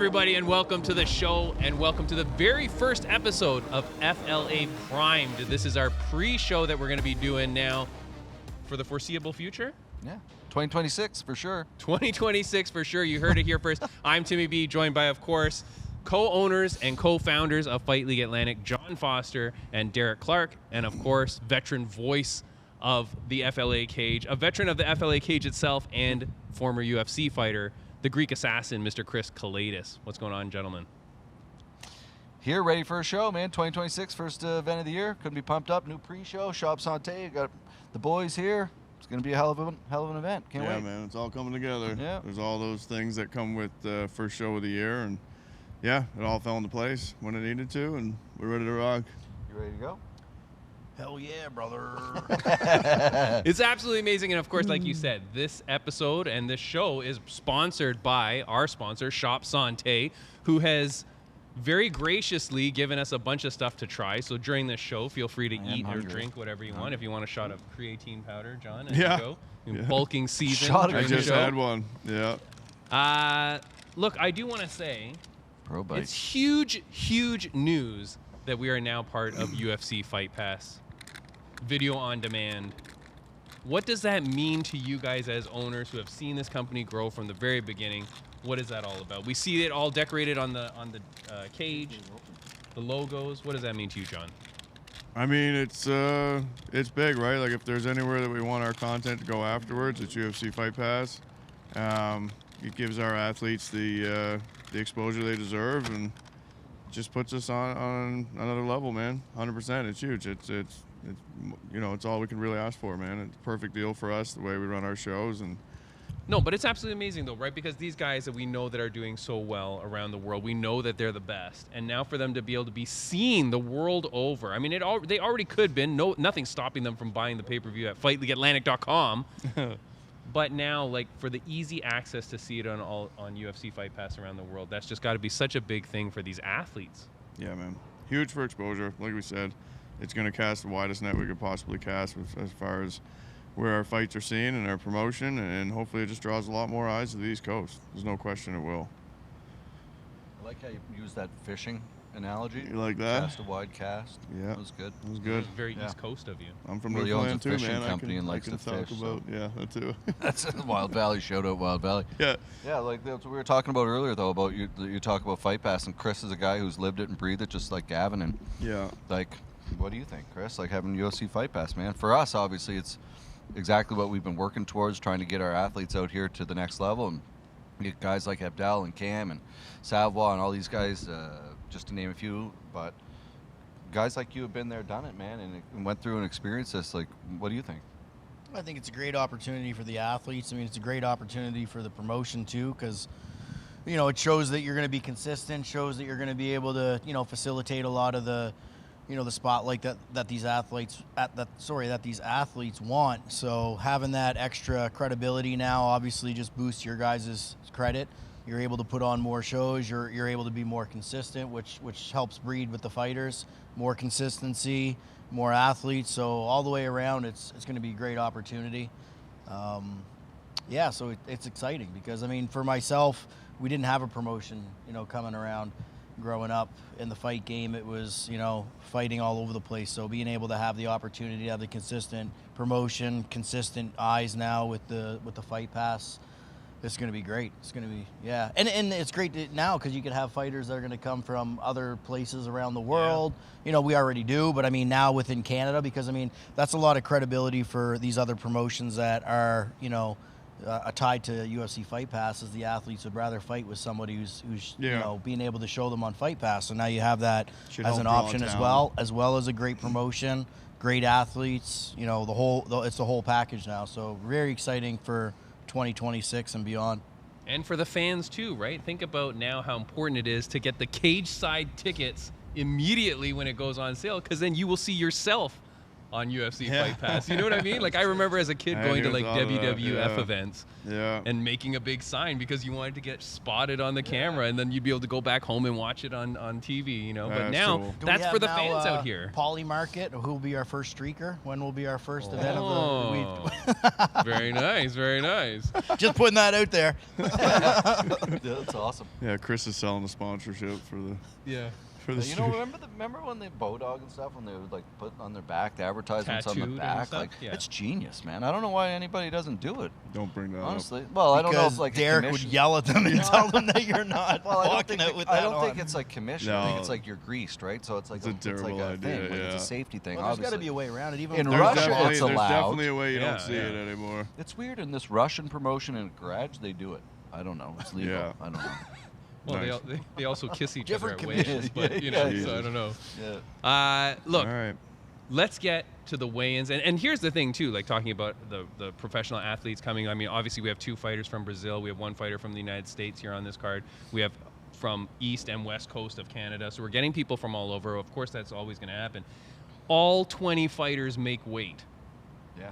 everybody, and welcome to the show, and welcome to the very first episode of FLA Primed. This is our pre-show that we're going to be doing now for the foreseeable future. Yeah, 2026 for sure. 2026 for sure. You heard it here first. I'm Timmy B, joined by, of course, co-owners and co-founders of Fight League Atlantic, John Foster and Derek Clark, and of course, veteran voice of the FLA cage, a veteran of the FLA cage itself, and former UFC fighter, the Greek assassin, Mr. Chris Kalidas. What's going on, gentlemen? Here, ready for a show, man. 2026, first event of the year. Couldn't be pumped up. New pre-show, Shop Sante. Got the boys here. It's going to be a hell of an event. Can't wait. Yeah, man, it's all coming together. Yeah. There's all those things that come with the first show of the year, and yeah, it all fell into place when it needed to, and we're ready to rock. You ready to go? Hell yeah, brother. It's absolutely amazing. And of course, like you said, this episode and this show is sponsored by our sponsor, Shop Sante, who has very graciously given us a bunch of stuff to try. So during this show, feel free to eat or drink whatever you want. If you want a shot of creatine powder, John, as you go. Bulking season. Shot I just had one. Yeah. Look, I do want to say, Pro bike. it's huge, huge news that we are now part of UFC Fight Pass. Video on demand. What does that mean to you guys as owners who have seen this company grow from the very beginning? What is that all about? We see it all decorated on the cage, the logos. What does that mean to you, John? I mean, it's big, right? Like, if there's anywhere that we want our content to go afterwards, it's UFC Fight Pass. It gives our athletes the exposure they deserve, and just puts us on another level, man. 100%. It's huge. It's you know, it's all we can really ask for, man. It's a perfect deal for us, the way we run our shows. And no, but it's absolutely amazing, though, right? Because these guys that we know that are doing so well around the world, we know that they're the best. And now for them to be able to be seen the world over, I mean, they already could have been. Nothing stopping them from buying the pay-per-view at FightLeagueAtlantic.com. But now, like, for the easy access to see it on UFC Fight Pass around the world, that's just got to be such a big thing for these athletes. yeah, man, huge for exposure. Like we said, it's going to cast the widest net we could possibly cast as far as where our fights are seen and our promotion, and hopefully it just draws a lot more eyes to the East Coast. There's no question it will. I like how you use that fishing analogy. You like that? Cast a wide cast. Yeah. That was good. It was It good. was very Yeah. East Coast of you. I'm from Well, he owns a Newfoundland too, fishing man. company and I likes can to talk fish, about, yeah, that too. That's Wild Valley. Shout out Wild Valley. Yeah. Yeah, like that's what we were talking about earlier, though, about you talk about Fight Pass, and Chris is a guy who's lived it and breathed it just like Gavin. And Yeah. like, what do you think, Chris? Like having UFC Fight Pass, man. For us, obviously, it's exactly what we've been working towards, trying to get our athletes out here to the next level, and get guys like Abdel and Cam and Savoie and all these guys, just to name a few. But guys like you have been there, done it, man, and went through and experienced this. Like, what do you think? I think it's a great opportunity for the athletes. I mean, it's a great opportunity for the promotion, too, because, you know, it shows that you're going to be consistent, shows that you're going to be able to, you know, facilitate a lot of the, you know, the spotlight that these athletes want. So having that extra credibility now obviously just boosts your guys' credit. You're able to put on more shows. You're able to be more consistent, which helps breed with the fighters. More consistency, more athletes. So all the way around, it's going to be a great opportunity. Yeah, so it's exciting because, I mean, for myself, we didn't have a promotion, you know, coming around. Growing up in the fight game, it was, you know, fighting all over the place. So being able to have the opportunity to have the consistent promotion, consistent eyes now with the Fight Pass, it's going to be great. It's going to be, yeah. And it's great now because you can have fighters that are going to come from other places around the world. Yeah. You know, we already do, but I mean, now within Canada, because I mean, that's a lot of credibility for these other promotions that are, you know, tied to UFC Fight Pass, is the athletes would rather fight with somebody who's you know, being able to show them on Fight Pass. So now you have that as an option as well as a great promotion, great athletes. You know, it's the whole package now. So very exciting for 2026 and beyond. And for the fans too, right? Think about now how important it is to get the cage side tickets immediately when it goes on sale, because then you will see yourself on UFC Fight Pass. You know what I mean? Like, I remember as a kid going to like WWF events and making a big sign because you wanted to get spotted on the camera, and then you'd be able to go back home and watch it on TV, you know. But now cool. that's for the fans out here. Poly Market, who will be our first streaker? When will be our first event of the Very nice, very nice. Just putting that out there. That's awesome. Yeah, Chris is selling the sponsorship for the for the you know, remember when they Bodog and stuff, when they would like put on their back the advertisements on the Tattooed back? stuff? Like, Yeah. it's genius, man. I don't know why anybody doesn't do it. Don't bring that Honestly, up. well, I don't know Because if like Derek would yell at them and tell them that you're not walking out with that I don't on. think it's like commission. I think it's like you're greased, right? So it's like It's a terrible thing. idea, Like, it's a safety thing. Well, there's got to obviously. be a way around it. Even In with Russia, Russia, it's there's allowed. definitely a way you Yeah, don't see it anymore. It's weird in this Russian promotion in a garage. They do it. I don't know. It's legal. Yeah. I don't know. Well, Nice. they also kiss each Different other at weigh-ins, but you know, so I don't know. Yeah. Look, All right. let's get to the weigh-ins, and here's the thing too. Like talking about the professional athletes coming. I mean, obviously we have 2 fighters from Brazil. We have 1 fighter from the United States here on this card. We have from East and West Coast of Canada. So we're getting people from all over. Of course, that's always going to happen. All 20 fighters make weight. Yeah.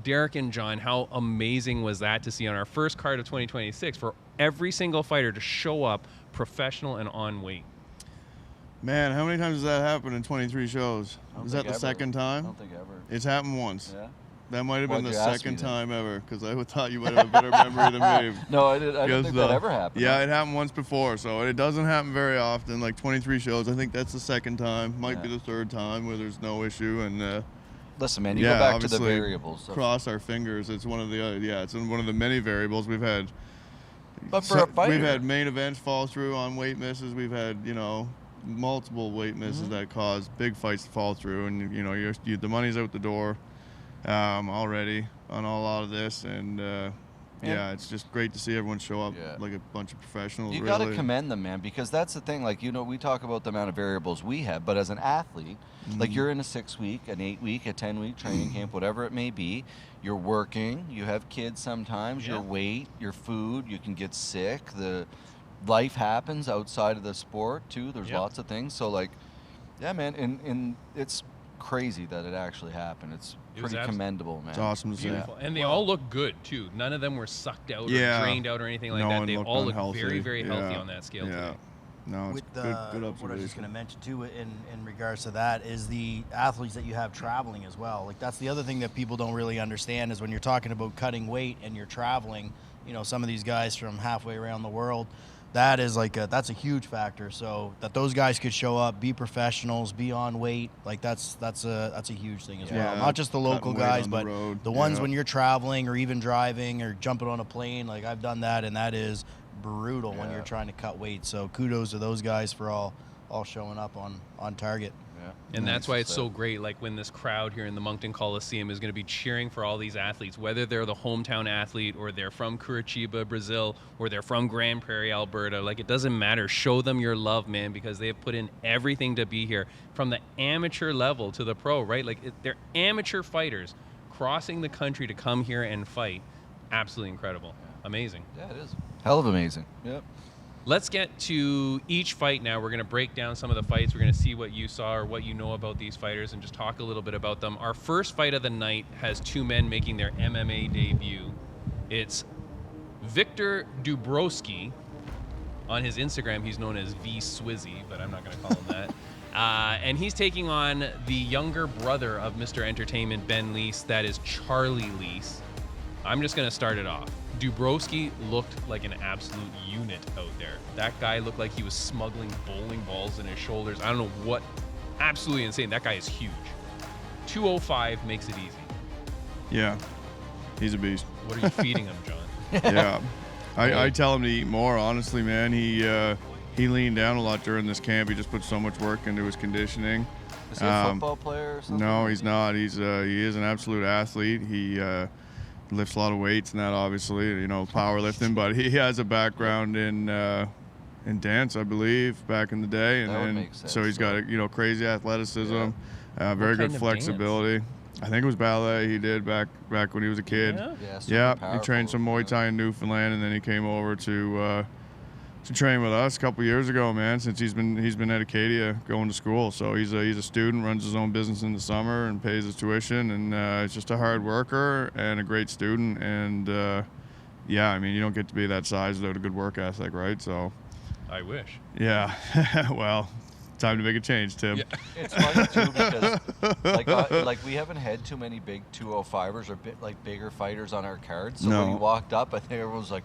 Derek and John, how amazing was that to see on our first card of 2026 for every single fighter to show up professional and on weight? Man, how many times has that happened in 23 shows? Is that the second I time? don't think ever. It's happened once. Yeah. That might have been Why'd the you ask me second then? time ever, because I would thought you might have a better memory than me. No, I didn't think that Because, ever happened. Yeah, it happened once before, so it doesn't happen very often. Like 23 shows, I think that's the second time. Might be the third time where there's no issue. And Listen, man, you go back to the obviously, variables. So. Cross our fingers. It's one of the it's one of the many variables we've had. But for a fighter, we've had main events fall through on weight misses. We've had multiple weight misses that cause big fights to fall through, and the money's out the door already on a lot of this, and it's just great to see everyone show up like a bunch of professionals. You got to commend them, man, because that's the thing. Like, we talk about the amount of variables we have, but as an athlete, like you're in a 6-week, an 8-week, a 10-week training camp, whatever it may be. You're working. You have kids sometimes. Your weight, your food. You can get sick. The life happens outside of the sport too. There's lots of things. So like, yeah, man, and it's crazy that it actually happened. It's pretty commendable, man. It's awesome to see. Beautiful. And they all look good too. None of them were sucked out or drained out or anything like that. They all look very, very healthy on that scale. Yeah. Too. No, it's with good observation. what I was just going to mention too in regards to that is the athletes that you have traveling as well. Like, that's the other thing that people don't really understand is when you're talking about cutting weight and you're traveling, some of these guys from halfway around the world, that is that's a huge factor. So that those guys could show up, be professionals, be on weight, like that's a huge thing as well. Not just the local guys, but the ones when you're traveling or even driving or jumping on a plane. Like, I've done that, and that is brutal when you're trying to cut weight. So kudos to those guys for all showing up on target. And that's why it's so great, like when this crowd here in the Moncton Coliseum is going to be cheering for all these athletes, whether they're the hometown athlete or they're from Curitiba, Brazil, or they're from Grand Prairie, Alberta. Like, it doesn't matter. Show them your love, man, because they have put in everything to be here, from the amateur level to the pro, right? Like, they're amateur fighters crossing the country to come here and fight. Absolutely incredible. Amazing. Yeah, it is. Hell of amazing. Yep. Let's get to each fight now. We're going to break down some of the fights. We're going to see what you saw or what you know about these fighters and just talk a little bit about them. Our first fight of the night has 2 men making their MMA debut. It's Victor Dubroski. On his Instagram, he's known as V Swizzy, but I'm not going to call him that. And he's taking on the younger brother of Mr. Entertainment, Ben Lease. That is Charlie Lease. I'm just going to start it off. Dubroski looked like an absolute unit out there. That guy looked like he was smuggling bowling balls in his shoulders. I don't know what. Absolutely insane. That guy is huge. 205 makes it easy. Yeah, he's a beast. What are you feeding him, John? Yeah, I tell him to eat more. Honestly, man, he leaned down a lot during this camp. He just put so much work into his conditioning. Is he a football player or something? No, he's not. He is an absolute athlete. He lifts a lot of weights and that, obviously, powerlifting. But he has a background in dance, I believe, back in the day, and so he's got crazy athleticism, very good flexibility. I think it was ballet he did back when he was a kid. Yeah, he trained some Muay Thai in Newfoundland, and then he came over to to train with us a couple years ago, man. Since he's been at Acadia going to school, so he's a student, runs his own business in the summer and pays his tuition, and he's just a hard worker and a great student. And yeah, I mean, you don't get to be that size without a good work ethic, right? So I wish. yeah, well, time to make a change, Tim. Yeah. It's funny too because like we haven't had too many big 205ers or bigger fighters on our cards. So No. when he walked up, I think everyone was like,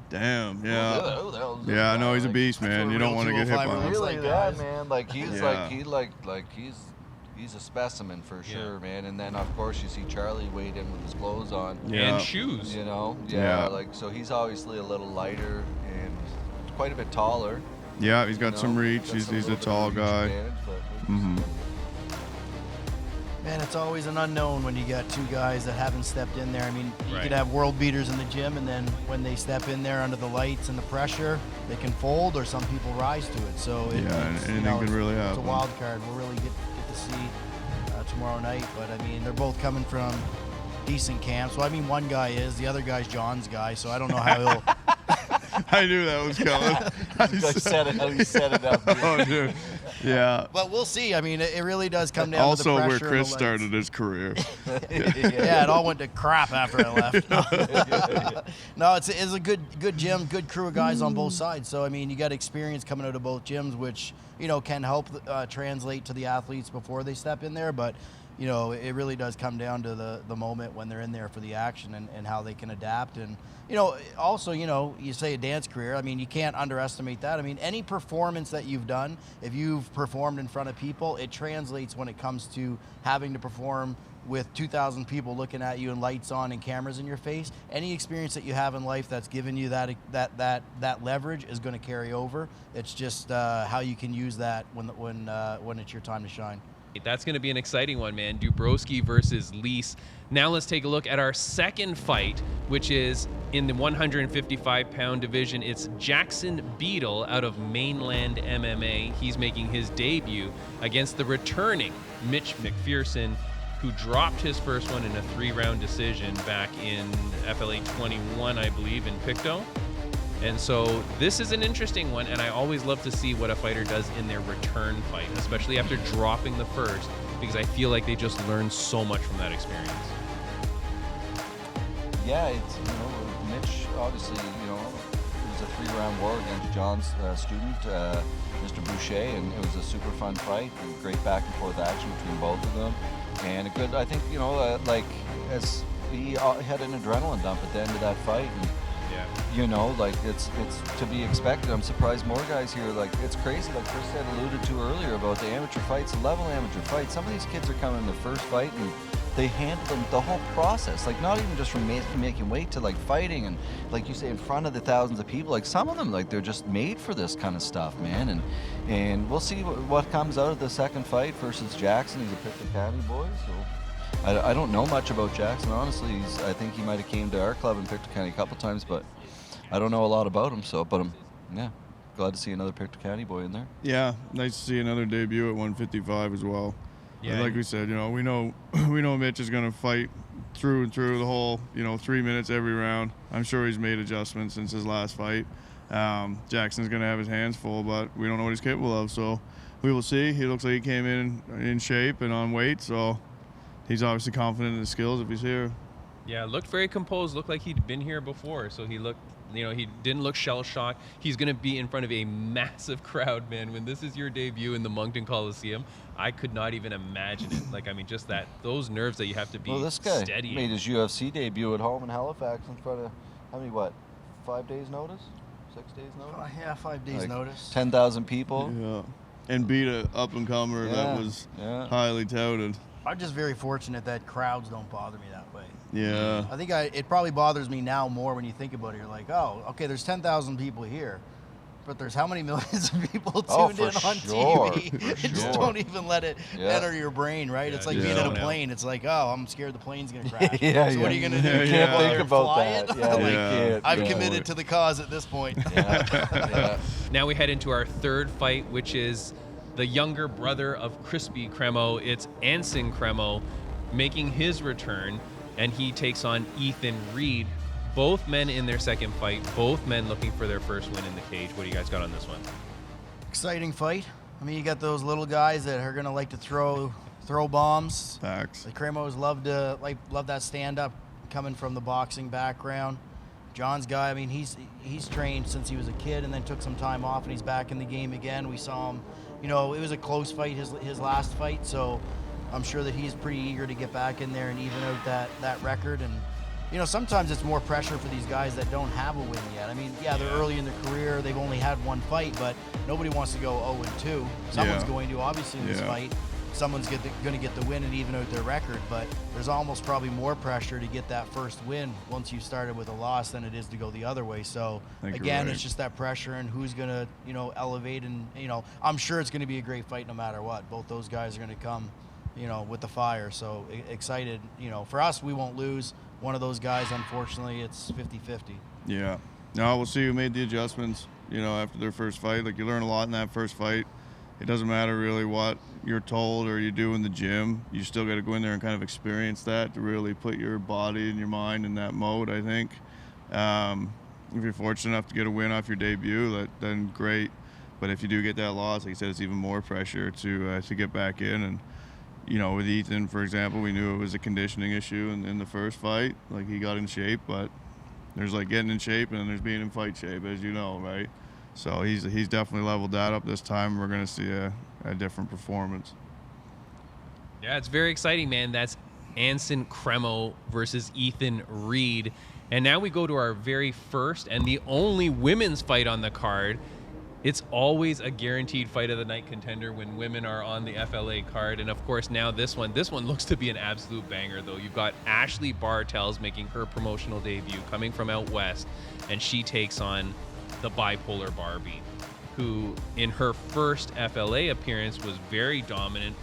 Damn, yeah. "Who the hell is this Yeah, guy?" no, he's a Like, beast, man. what You a don't real want to get hit by 205 him. looks Really, like, yeah, guys. man. Like he's Yeah. he's a specimen for Yeah. sure, man. And then of course you see Charlie weighed in with his clothes on. Yeah. And shoes. You know, Yeah. like so he's obviously a little lighter and quite a bit taller. Yeah, he's got you some know. reach. Got He's some a little bit tall of reach guy. advantage, but hmm Man, it's always an unknown when you got two guys that haven't stepped in there. I mean, you Right. could have world beaters in the gym, and then when they step in there under the lights and the pressure, they can fold, or some people rise to it. So Yeah, it's, anything can really It's a happen. wild card. We'll really get to see tomorrow night. But I mean, they're both coming from decent camps. Well, I mean, one guy is, the other guy's John's guy, so I don't know how he'll. I knew that was coming. he said it how he set it up. Oh, dude. Yeah. But we'll see. I mean, it really does come down Also, to the where pressure. and Chris the lights. started his career. Yeah, it all went to crap after I left. No, it's a good gym, good crew of guys on both sides. So I mean, you got experience coming out of both gyms, which can help translate to the athletes before they step in there. But it really does come down to the moment when they're in there for the action and how they can adapt. And also, you say a dance career. I mean, you can't underestimate that. I mean, any performance that you've done, if you've performed in front of people, it translates when it comes to having to perform with 2,000 people looking at you and lights on and cameras in your face. Any experience that you have in life that's given you that leverage is going to carry over. It's just how you can use that when it's your time to shine. That's going to be an exciting one, man. Dubroski versus Lease. Now let's take a look at our second fight, which is in the 155-pound division. It's Jackson Beetle out of Mainland MMA. He's making his debut against the returning Mitch McPherson, who dropped his first one in a 3-round decision back in FLA 21, I believe, in Pictou. And so this is an interesting one, and I always love to see what a fighter does in their return fight, especially after dropping the first, because I feel like they just learn so much from that experience. Yeah, it's Mitch obviously it was a 3-round war against John's student, Mr. Boucher, and it was a super fun fight. Great back and forth action between both of them, and a good. I think as he had an adrenaline dump at the end of that fight. And, it's to be expected. I'm surprised more guys here. Like, it's crazy, like Chris had alluded to earlier about the amateur fights, the level amateur fights. Some of these kids are coming in their first fight and they handle them the whole process. Like, not even just from making weight to like fighting and, like you say, in front of the thousands of people. Like, some of them, like, they're just made for this kind of stuff, man. And we'll see what comes out of the second fight versus Jackson. He's a Pictou County boy, so. I don't know much about Jackson, honestly. I think he might have came to our club in Pictou County a couple times, but I don't know a lot about him. So, but I'm glad to see another Pictou County boy in there. Yeah, nice to see another debut at 155 as well. Yeah, And like we said, we know Mitch is going to fight through and through the whole 3 minutes every round. I'm sure he's made adjustments since his last fight. Jackson's going to have his hands full, but we don't know what he's capable of. So we will see. He looks like he came in shape and on weight, so he's obviously confident in his skills if he's here. Yeah, looked very composed. Looked like he'd been here before, so he looked. He didn't look shell-shocked. He's going to be in front of a massive crowd, man. When this is your debut in the Moncton Coliseum, I could not even imagine it. Like, I mean, just those nerves that you have to be Well, this guy steady. made his UFC debut at home in Halifax in front of, 5 days notice? 6 days notice? Yeah, 5 days Like, notice. 10,000 people. Yeah. And beat a up-and-comer that was highly touted. I'm just very fortunate that crowds don't bother me that way. Yeah. I think it probably bothers me now more when you think about it. You're like, oh, okay, there's 10,000 people here, but there's how many millions of people tuned in on TV? For Just sure. don't even let it Yeah. enter your brain, right? Yeah, it's like just being in a zone out. plane. It's like, oh, I'm scared the plane's gonna crash. Yeah, so what are you gonna do? Yeah, You yeah. can't think about Fly that. it? Yeah, Like, you Yeah. can't. I've yeah. committed to the cause at this point. Yeah. Now we head into our third fight, which is the younger brother of Crispy Kremo. It's Anson Kremo making his return, and he takes on Ethan Reed. Both men in their second fight, both men looking for their first win in the cage. What do you guys got on this one? Exciting fight. I mean, you got those little guys that are gonna like to throw bombs. Facts. The Kremos love that stand up, coming from the boxing background. John's guy, I mean, he's trained since he was a kid, and then took some time off, and he's back in the game again. We saw him, you know, it was a close fight, his last fight, so I'm sure that he's pretty eager to get back in there and even out that record. And you know, sometimes it's more pressure for these guys that don't have a win yet. I mean, yeah, they're early in their career, they've only had one fight, but nobody wants to go 0-2. Someone's going to, obviously, in this fight. Someone's going to get the win and even out their record, but there's almost probably more pressure to get that first win once you started with a loss than it is to go the other way. So again, it's just that pressure and who's going to, you know, elevate. And, you know, I'm sure it's going to be a great fight no matter what. Both those guys are going to come, you know, with the fire. So excited. You know, for us, we won't lose. One of those guys, unfortunately, it's 50-50. Yeah. No, we'll see who made the adjustments, you know, after their first fight. Like, you learn a lot in that first fight. It doesn't matter really what you're told or you do in the gym. You still got to go in there and kind of experience that to really put your body and your mind in that mode, I think. If you're fortunate enough to get a win off your debut, then great. But if you do get that loss, like I said, it's even more pressure to get back in. And, you know, with Ethan, for example, we knew it was a conditioning issue in the first fight. Like, he got in shape, but there's like getting in shape and then there's being in fight shape, as you know, right? So he's definitely leveled that up this time. We're going to see a different performance. Yeah, it's very exciting, man. That's Anson Kremo versus Ethan Reed. And now we go to our very first and the only women's fight on the card. It's always a guaranteed fight of the night contender when women are on the FLA card. And of course, now this one looks to be an absolute banger, though. You've got Ashley Bartels making her promotional debut, coming from out west, and she takes on the bipolar Barbie, who in her first FLA appearance was very dominant,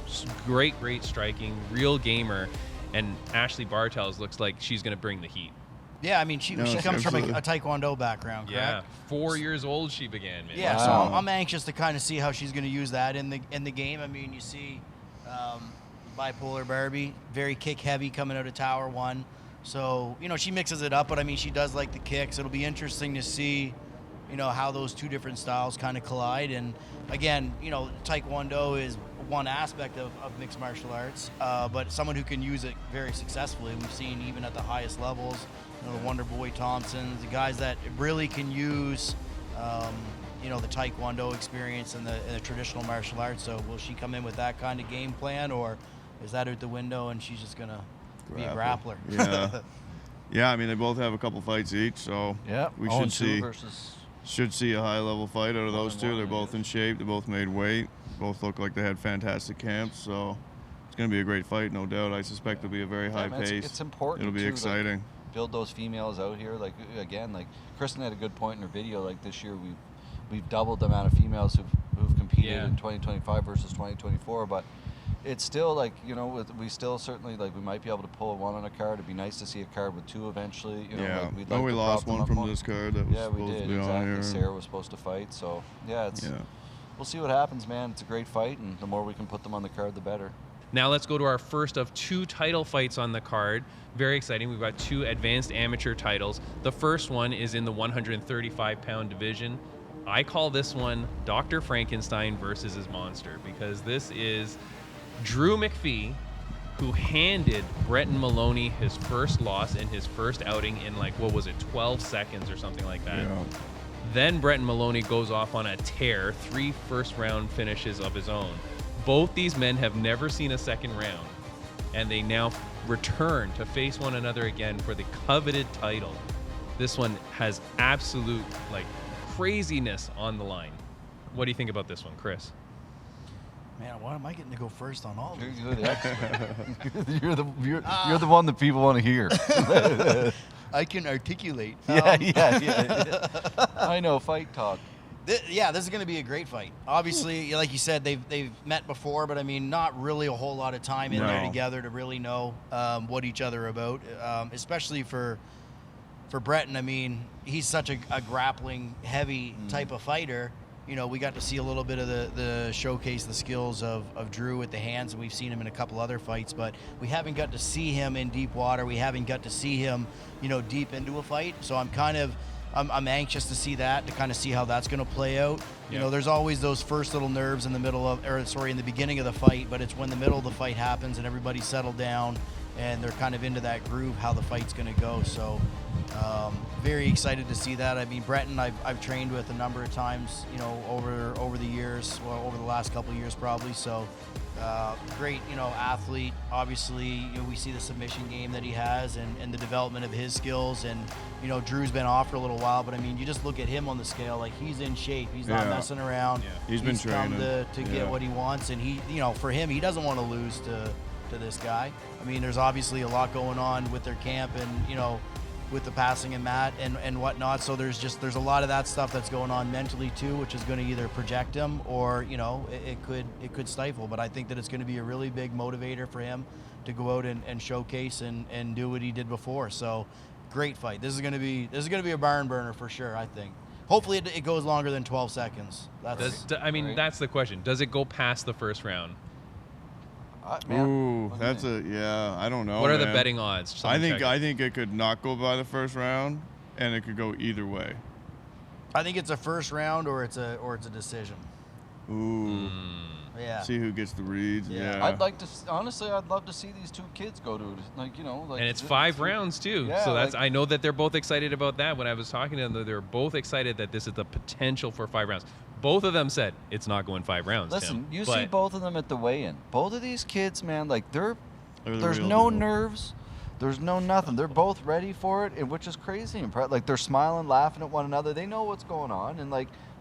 great striking, real gamer. And Ashley Bartels looks like she's going to bring the heat. Yeah, I mean, she comes from a Taekwondo background, correct? Yeah, 4 years old she began, man. Yeah, so I'm anxious to kind of see how she's going to use that in the game. I mean, you see bipolar Barbie, very kick heavy coming out of Tower 1. So, you know, she mixes it up, but I mean, she does like the kicks. It'll be interesting to see, you know, how those two different styles kind of collide. And again, you know, Taekwondo is one aspect of mixed martial arts, but someone who can use it very successfully. We've seen even at the highest levels, you know, the Wonder Boy Thompsons, the guys that really can use, you know, the Taekwondo experience and the traditional martial arts. So will she come in with that kind of game plan, or is that out the window and she's just going to be a grappler? Yeah. Yeah, I mean, they both have a couple fights each, so we should see a high-level fight out of those two. They're both in shape. They both made weight. Both look like they had fantastic camps, so it's going to be a great fight, no doubt. I suspect it'll be a very high pace. It's important. It'll be exciting. Like, build those females out here. Like, again, like Kristen had a good point in her video. Like, this year we've doubled the amount of females who've competed in 2025 versus 2024. But it's still like, you know, we still certainly, like, we might be able to pull one on a card. It'd be nice to see a card with two eventually. You know, yeah. Like, we'd we like lost one from this card that was supposed to be on here. Sarah was supposed to fight. So we'll see what happens, man. It's a great fight, and the more we can put them on the card, the better. Now let's go to our first of two title fights on the card. Very exciting. We've got two advanced amateur titles. The first one is in the 135-pound division. I call this one Dr. Frankenstein versus his monster, because this is Drew McPhee, who handed Bretton Maloney his first loss in his first outing in, like, 12 seconds or something like that. Yeah. Then Bretton Maloney goes off on a tear, 3 first-round finishes of his own. Both these men have never seen a second round, and they now return to face one another again for the coveted title. This one has absolute, like, craziness on the line. What do you think about this one, Chris? Man, why am I getting to go first on all of these? You're the expert. you're the one that people want to hear. I can articulate. Yeah. I know, fight talk. This is going to be a great fight. Obviously, like you said, they've met before, but I mean, not really a whole lot of time in there together to really know what each other are about. Especially for Bretton, I mean, he's such a grappling heavy type of fighter. we got to see a little bit of the showcase the skills of Drew with the hands, and we've seen him in a couple other fights, but we haven't got to see him in deep water. We haven't got to see him, deep into a fight. So I'm anxious to see that, to kind of see how that's going to play out. There's always those first little nerves in the in the beginning of the fight, but it's when the middle of the fight happens and everybody's settled down and they're kind of into that groove, how the fight's going to go. So very excited to see that. I mean, Breton, I've trained with a number of times, over the years, well, over the last couple of years probably. So great, athlete. Obviously, we see the submission game that he has and the development of his skills. And, Drew's been off for a little while, but I mean, you just look at him on the scale, like he's in shape. He's not messing around. Yeah. He's been training to get what he wants. And he, for him, he doesn't want to lose to this guy. I mean, there's obviously a lot going on with their camp and, with the passing and Matt and whatnot. So there's a lot of that stuff that's going on mentally too, which is going to either project him or, it could stifle. But I think that it's going to be a really big motivator for him to go out and showcase and do what he did before. So great fight. This is going to be a barn burner for sure, I think. Hopefully it goes longer than 12 seconds. That's the question. Does it go past the first round? Ooh, I don't know. What are the betting odds? I think it could not go by the first round, and it could go either way. I think it's a first round or it's a decision. Ooh. Yeah. See who gets the reads. Yeah. I'd love to see these two kids go to it. And it's 5 rounds too. Yeah, so I know that they're both excited about that. When I was talking to them, they're both excited that this is the potential for 5 rounds. Both of them said it's not going 5 rounds. Listen, Tim, see both of them at the weigh-in. Both of these kids, man, there's no nerves. There's no nothing. They're both ready for it, and which is crazy. They're smiling, laughing at one another. They know what's going on, and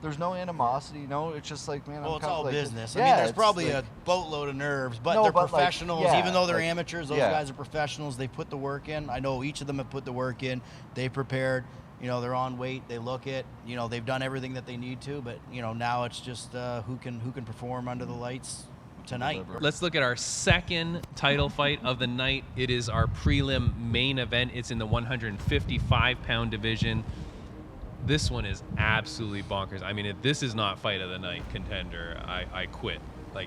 there's no animosity. It's just man. Well, it's all business. Yeah, I mean, there's probably a boatload of nerves, but they're professionals. Even though they're amateurs, those guys are professionals. They put the work in. I know each of them have put the work in. They prepared. They're on weight. They look it. They've done everything that they need to. But now it's just who can perform under the lights tonight. Let's look at our second title fight of the night. It is our prelim main event. It's in the 155-pound division. This one is absolutely bonkers. I mean, if this is not fight of the night contender, I quit.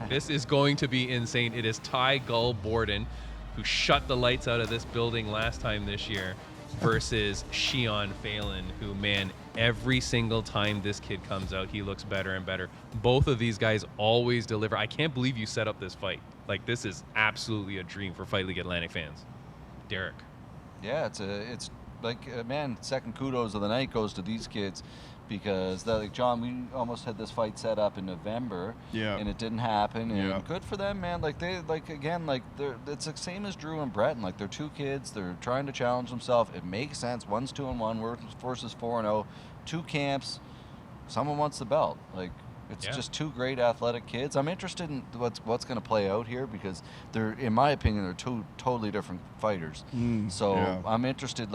This is going to be insane. It is Ty Gull Borden, who shut the lights out of this building last time this year, versus Shion Phelan, who, man, every single time this kid comes out, he looks better and better. Both of these guys always deliver. I can't believe you set up this fight. This is absolutely a dream for Fight League Atlantic fans. Derek. Yeah, it's man, second kudos of the night goes to these kids because, John, we almost had this fight set up in November, and it didn't happen. And good for them, man. It's the same as Drew and Breton. They're two kids. They're trying to challenge themselves. It makes sense. One's 2-1 versus 4-0. 2 camps. Someone wants the belt. It's just 2 great athletic kids. I'm interested in what's going to play out here because in my opinion, they're 2 totally different fighters. I'm interested,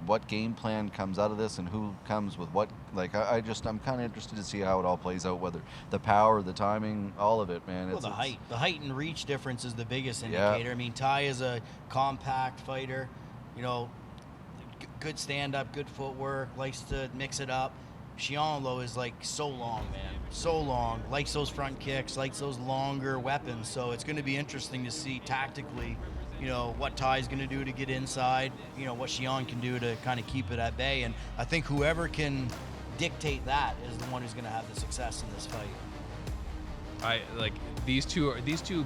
what game plan comes out of this and who comes with what. I'm kind of interested to see how it all plays out, whether the power, the timing, all of it, man. Well, the height and reach difference is the biggest indicator. I mean, Ty is a compact fighter, good stand-up, good footwork, likes to mix it up. Shion is so long, man. So long. Likes those front kicks, likes those longer weapons. So it's going to be interesting to see tactically, what Ty's going to do to get inside, what Shion can do to kind of keep it at bay. And I think whoever can dictate that is the one who's going to have the success in this fight.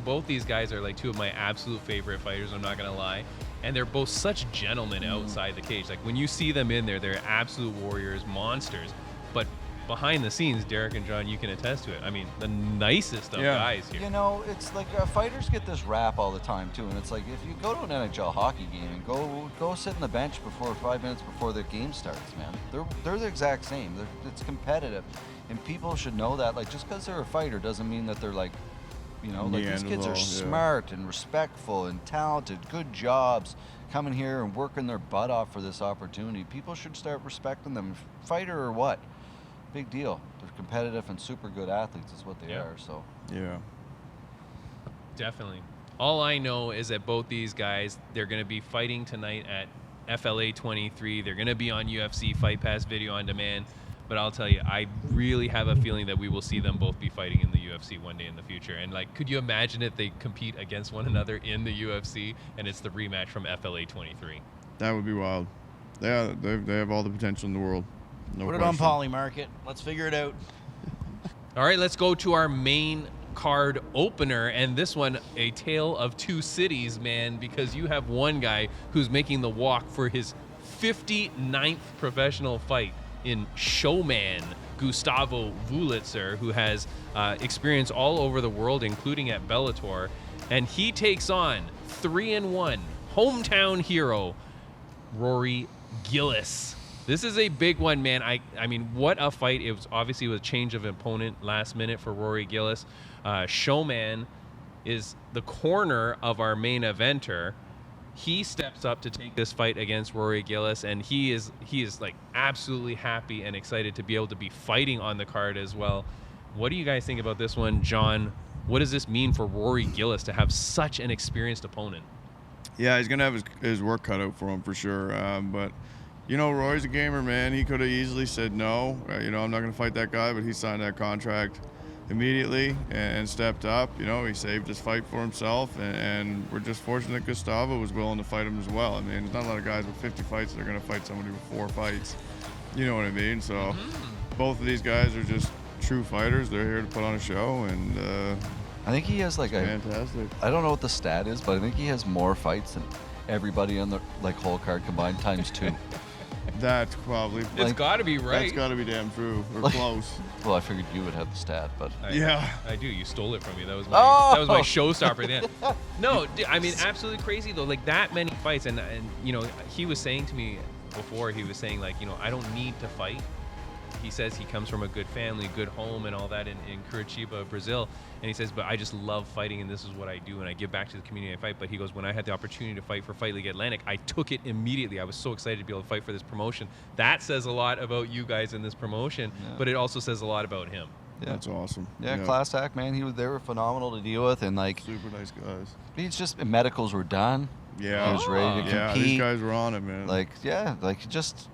Both these guys are 2 of my absolute favorite fighters, I'm not going to lie. And they're both such gentlemen outside the cage. When you see them in there, they're absolute warriors, monsters. But behind the scenes, Derek and John, you can attest to it. I mean, the nicest of guys here. It's fighters get this rap all the time too, and it's if you go to an NHL hockey game and go sit on the bench 5 minutes before the game starts, man. They're the exact same. It's competitive, and people should know that. Just because they're a fighter doesn't mean that they're these kids are smart and respectful and talented, good jobs, coming here and working their butt off for this opportunity. People should start respecting them, fighter or what. Big deal. They're competitive and super good athletes is what they are. So definitely. All I know is that both these guys, they're going to be fighting tonight at FLA 23. They're going to be on UFC Fight Pass video on demand. But I'll tell you, I really have a feeling that we will see them both be fighting in the UFC one day in the future. And like, could you imagine if they compete against one another in the UFC and it's the rematch from FLA 23? That would be wild. Yeah, they have all the potential in the world. No Put it question. on Poly Market. Let's figure it out. All right, let's go to our main card opener, and this one, a tale of two cities, man, because you have one guy who's making the walk for his 59th professional fight in Showman, Gustavo Wurlitzer, who has experience all over the world, including at Bellator, and he takes on 3-1 hometown hero Rory Gillis. This is a big one, man. I mean, what a fight. It was obviously a change of opponent last minute for Rory Gillis. Showman is the corner of our main eventer. He steps up to take this fight against Rory Gillis, and he is like absolutely happy and excited to be able to be fighting on the card as well. What do you guys think about this one, John? What does this mean for Rory Gillis to have such an experienced opponent? Yeah, he's gonna have his work cut out for him for sure. But you know, Roy's a gamer, man. He could have easily said no. You know, I'm not gonna fight that guy, but he signed that contract immediately and stepped up. You know, he saved his fight for himself, and we're just fortunate Gustavo was willing to fight him as well. I mean, there's not a lot of guys with 50 fights that are gonna fight somebody with 4 fights. You know what I mean? So both of these guys are just true fighters. They're here to put on a show, and I think he has like fantastic. I don't know what the stat is, but I think he has more fights than everybody on the whole card combined times 2. That's probably. It's got to be right. That's got to be damn true or close. Well, I figured you would have the stat, but I do. You stole it from me. That was my showstopper then. No, I mean, absolutely crazy though. Like that many fights, and you know, he was saying to me before, he was saying like, you know, I don't need to fight. He says he comes from a good family, good home, and all that in Curitiba, Brazil. And he says, but I just love fighting, and this is what I do, and I give back to the community I fight. But he goes, when I had the opportunity to fight for Fight League Atlantic, I took it immediately. I was so excited to be able to fight for this promotion. That says a lot about you guys in this promotion, but it also says a lot about him. yeah, That's awesome. yeah, class act, man. They were phenomenal to deal with, and like Super nice guys. he's just medicals were done. Yeah. He was ready to Yeah, compete. these guys were on it, man. Like just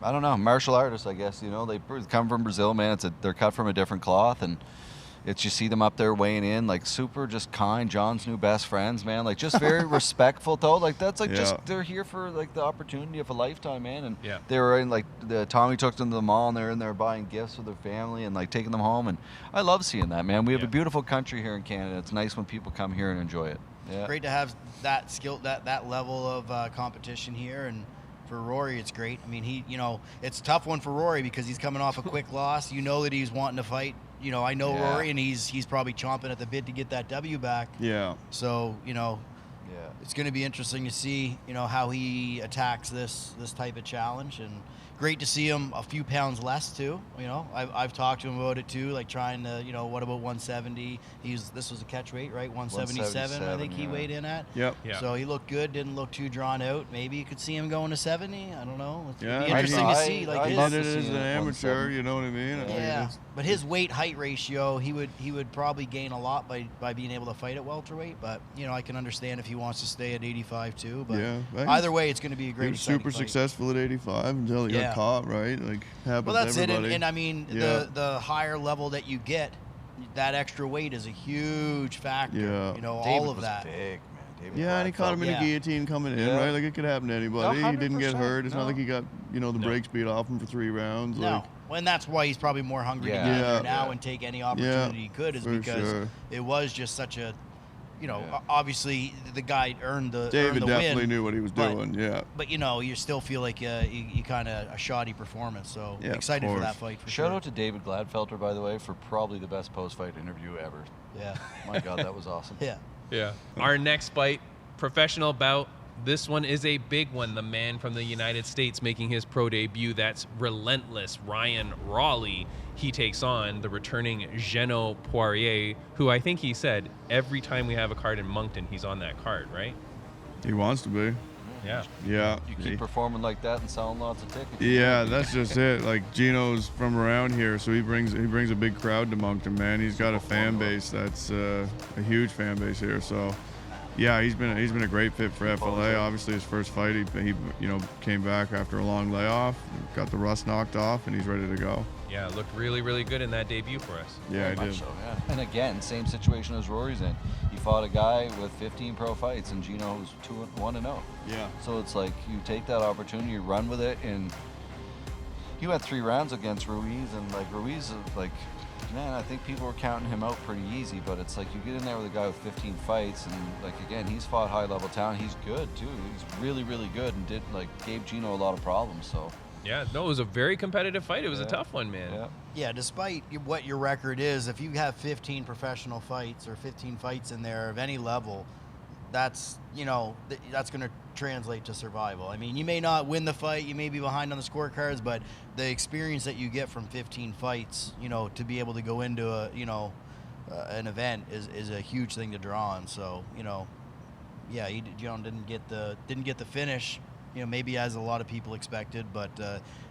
I don't know, martial artists, I guess. You know, they come from Brazil, man. They're cut from a different cloth, and it's you see them up there weighing in, like super just kind. John's new best friends, man. Like just very respectful though. Like that's like just they're here for like the opportunity of a lifetime, man. And they were in like Tommy took them to the mall, and they're in there buying gifts for their family and like taking them home. And I love seeing that, man. We have a beautiful country here in Canada. It's nice when people come here and enjoy it. Yeah. Great to have that skill, that level of competition here, and for Rory, it's great. I mean, it's a tough one for Rory because he's coming off a quick loss. You know that he's wanting to fight. You know, I know Rory, and he's probably chomping at the bit to get that W back. Yeah. So, you know, it's going to be interesting to see, you know, how he attacks this type of challenge. And great to see him a few pounds less too. You know, I've talked to him about it too, like trying to, you know, what about 170? This was a catch weight, right? 177, I think he weighed in at. Yep. Yeah. So he looked good, didn't look too drawn out. Maybe you could see him going to 70. I don't know. It'd be interesting to see. Like I'd He love did to it see as him an at amateur, 170. you know what I mean? yeah, but his weight-height ratio, he would probably gain a lot by being able to fight at welterweight. But you know, I can understand if he wants to stay at 85 too. But either way, it's going to be a great. He was super successful at 85 until he got caught, right? Like happens well, that's to everybody. it. And I mean, the higher level that you get, that extra weight is a huge factor. Yeah. You know, David all of was that. big, man. David Yeah, and he caught him in a guillotine coming in, right? Like it could happen to anybody. He didn't get 100%. hurt. It's not No. like he got, you know, the brakes beat off him for 3 rounds. No. Like, Well, and that's why he's probably more hungry to get in there now and take any opportunity he could, is for because sure. it was just such a, you know, obviously the guy earned the David definitely win, knew what he was doing. Yeah. But you know, you still feel like you kind of a shoddy performance. So Yeah, of excited for course. that fight for Shout sure. out to David Gladfelter, by the way, for probably the best post-fight interview ever. Yeah. My God, that was awesome. Yeah. Yeah. Our next fight, professional bout. This one is a big one. The man from the United States making his pro debut. That's relentless Ryan Raleigh. He takes on the returning Geno Pourier, who I think he said every time we have a card in Moncton, he's on that card, right? He wants to be. Yeah. Yeah. You keep performing like that and selling lots of tickets. Yeah, that's just it. Like Geno's from around here, so he brings a big crowd to Moncton, man. He's got a fan base that's a huge fan base here. So Yeah, he's been a great fit for FLA. Obviously, his first fight, he came back after a long layoff, got the rust knocked off, and he's ready to go. Yeah, looked really, really good in that debut for us. Yeah, Very he much did. so, yeah. And again, same situation as Rory's in. He fought a guy with 15 pro fights, and Gino's 1-0. Yeah. So it's like you take that opportunity, you run with it, and he went 3 rounds against Ruiz, and like Ruiz, like, man, I think people were counting him out pretty easy, but it's like you get in there with a guy with 15 fights, and like again, he's fought high level talent. He's good too. He's really, really good, and gave Gino a lot of problems. So Yeah, no, it was a very competitive fight. It was a tough one, man. yeah. Yeah, despite what your record is, if you have 15 professional fights or 15 fights in there of any level, that's that's going to translate to survival. I mean, you may not win the fight, you may be behind on the scorecards, but the experience that you get from 15 fights, to be able to go into an event is a huge thing to draw on. So, yeah, didn't get the finish, maybe as a lot of people expected, but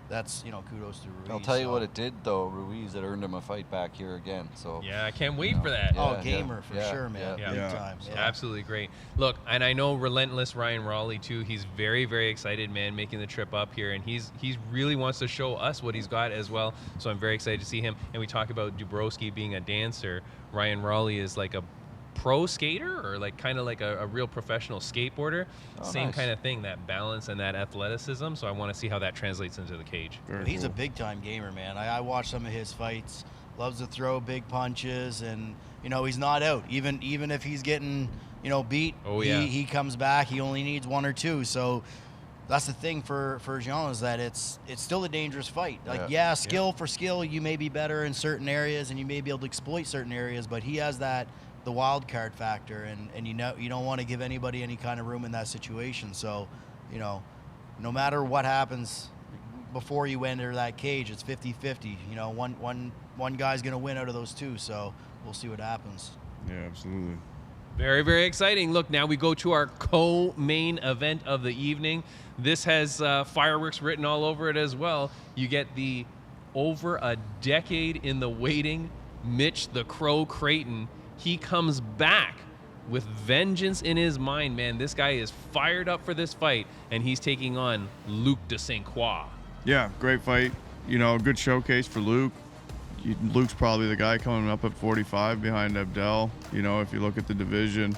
that's kudos to Ruiz. I'll tell you what it did though, Ruiz. It earned him a fight back here again. So Yeah, I can't wait for that. Yeah, gamer for sure, man. Yeah. Big Yeah. time. Yeah. Absolutely great. Look, and I know relentless Ryan Raleigh too. He's very, very excited, man, making the trip up here, and he's really wants to show us what he's got as well. So I'm very excited to see him. And we talk about Dubroski being a dancer. Ryan Raleigh is like a pro skater, or like kind of like a real professional skateboarder. Same Nice. kind of thing, that balance and that athleticism. So I want to see how that translates into the cage. Very He's a cool. big time gamer, man. I watched some of his fights. Loves to throw big punches, and he's not out. Even if he's getting beat, Oh, yeah. he comes back. He only needs 1 or 2. So that's the thing for Jean, is that it's still a dangerous fight. Like skill for skill, you may be better in certain areas, and you may be able to exploit certain areas, but he has the wild card factor, and you don't want to give anybody any kind of room in that situation. So, no matter what happens before you enter that cage, it's 50-50. One guy's going to win out of those 2, so we'll see what happens. Yeah, absolutely. Very, very exciting. Look, now we go to our co-main event of the evening. This has fireworks written all over it as well. You get the over a decade in the waiting Mitch the Crow Creighton. He comes back with vengeance in his mind, man. This guy is fired up for this fight, and he's taking on Luke de St. Croix. Yeah, great fight. Good showcase for Luke. Luke's probably the guy coming up at 45 behind Abdel. If you look at the division,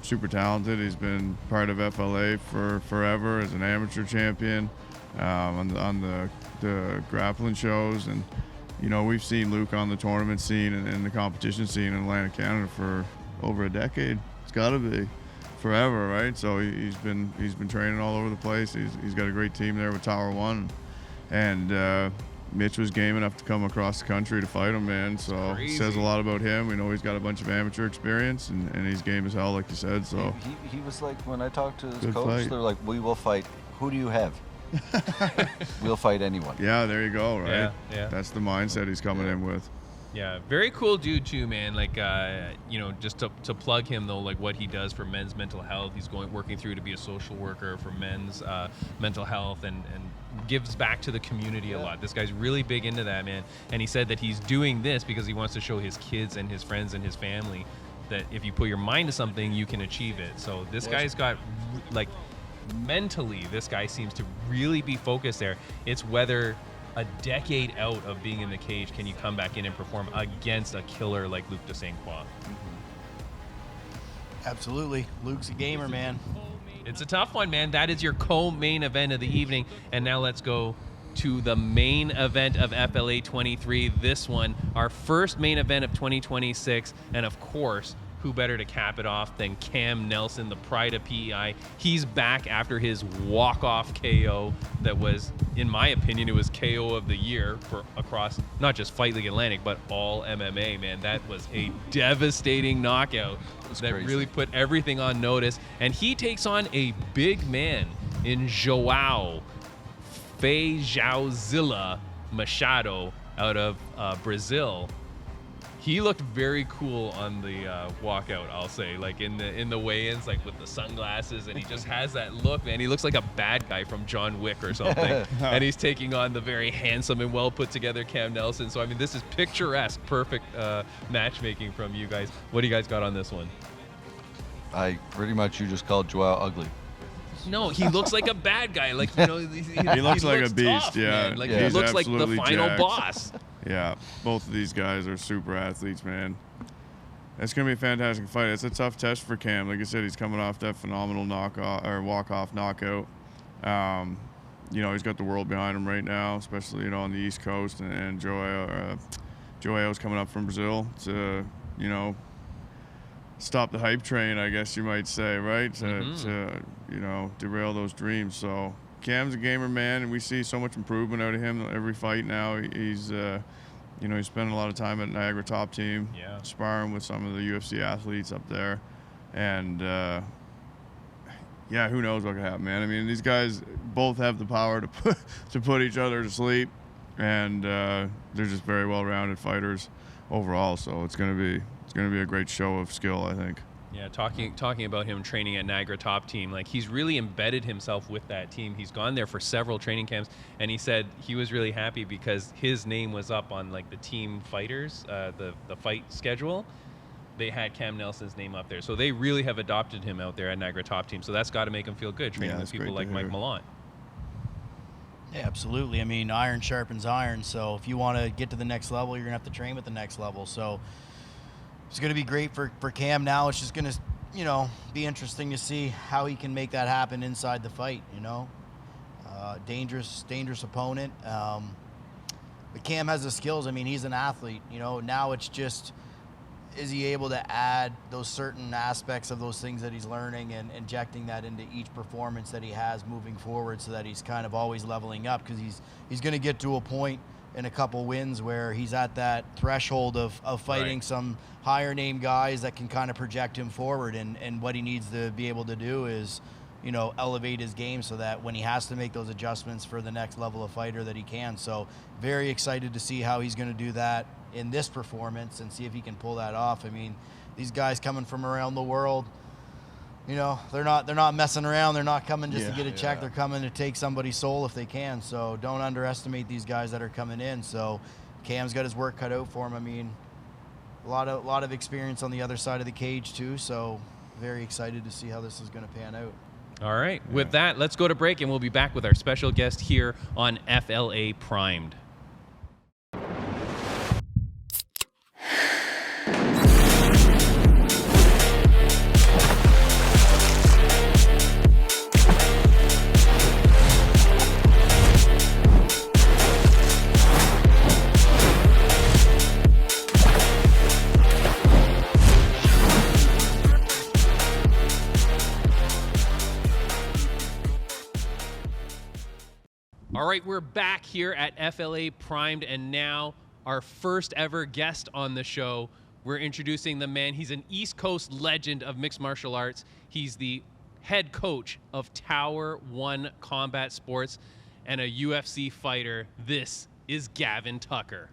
super talented. He's been part of FLA for forever as an amateur champion on the grappling shows, and we've seen Luke on the tournament scene and the competition scene in Atlantic Canada for over a decade. It's got to be forever, right? So he's been training all over the place. He's got a great team there with Tower One, and Mitch was game enough to come across the country to fight him, man. So it says a lot about him. We know he's got a bunch of amateur experience, and he's game as hell, like you said. So he was like, when I talked to his Good coach, fight. they're like, we will fight. Who do you have? We'll fight anyone. yeah, there you go, right? Yeah. That's the mindset he's coming in with. Yeah, very cool dude too, man. Like, just to plug him though, like what he does for men's mental health. He's working through to be a social worker for men's mental health, and gives back to the community a lot. This guy's really big into that, man. And he said that he's doing this because he wants to show his kids and his friends and his family that if you put your mind to something, you can achieve it. So this guy's got, like, mentally, this guy seems to really be focused there. It's whether a decade out of being in the cage, can you come back in and perform against a killer like Luke de St. Croix? Absolutely. Luke's a gamer, man. It's a tough one, man. That is your co-main event of the evening. And now let's go to the main event of FLA 23. This one, our first main event of 2026. And of course, who better to cap it off than Cam Nelson, the pride of PEI. He's back after his walk-off KO that was, in my opinion, it was KO of the year for across not just Fight League Atlantic, but all MMA, man. That was a devastating knockout that crazy. really put everything on notice. And he takes on a big man in Joao Feijãozilla Machado out of Brazil. He looked very cool on the walkout, I'll say, like in the weigh-ins, like with the sunglasses, and he just has that look, man. He looks like a bad guy from John Wick or something. And he's taking on the very handsome and well put together Cam Nelson. So I mean, this is picturesque, perfect matchmaking from you guys. What do you guys got on this one? pretty much you just called Joao ugly. No, he looks like a bad guy. Like, you know, He looks like a beast, tough, yeah. man. Like, Yeah. he He's looks like the absolutely final jacked. boss. Yeah, both of these guys are super athletes, man. It's gonna be a fantastic fight. It's a tough test for Cam. Like I said, he's coming off that phenomenal walk-off knockout. You know, he's got the world behind him right now, especially, you know, on the East Coast, and Joao's coming up from Brazil to, you know, stop the hype train, I guess you might say, right? To you know, derail those dreams. So Cam's a gamer, man, and we see so much improvement out of him every fight now. He's you know, he's spending a lot of time at Niagara Top Team, sparring with some of the UFC athletes up there, and yeah, who knows what could happen, man. I mean, these guys both have the power to put each other to sleep, and they're just very well-rounded fighters overall. So it's gonna be a great show of skill, I think. Yeah, talking about him training at Niagara Top Team, like, he's really embedded himself with that team. He's gone there for several training camps, and he said he was really happy because his name was up on, like, the team fighters, the fight schedule. They had Cam Nelson's name up there, so they really have adopted him out there at Niagara Top Team. So that's got to make him feel good training with people like Mike Malott. Yeah, absolutely. I mean, iron sharpens iron. So if you want to get to the next level, you're gonna have to train with the next level. So it's going to be great for Cam now. It's just going to, you know, be interesting to see how he can make that happen inside the fight, you know. Dangerous opponent. But Cam has the skills. I mean, he's an athlete, you know. Now it's just, is he able to add those certain aspects of those things that he's learning and injecting that into each performance that he has moving forward, so that he's kind of always leveling up, because he's going to get to a point in a couple wins where he's at that threshold of fighting some higher name guys that can kind of project him forward, and what he needs to be able to do is, you know, elevate his game so that when he has to make those adjustments for the next level of fighter, that he can. So very excited to see how he's going to do that in this performance and see if he can pull that off. I mean, these guys coming from around the world, you know, they're not messing around. They're not coming just to get a check. They're coming to take somebody's soul if they can. So don't underestimate these guys that are coming in. So Cam's got his work cut out for him. I mean, a lot of experience on the other side of the cage too. So very excited to see how this is going to pan out. All right. With that, let's go to break, and we'll be back with our special guest here on FLA Primed. All right, we're back here at FLA Primed, and now our first ever guest on the show. We're introducing the man. He's an East Coast legend of mixed martial arts. He's the head coach of Tower 1 Combat Sports and a UFC fighter. This is Gavin Tucker.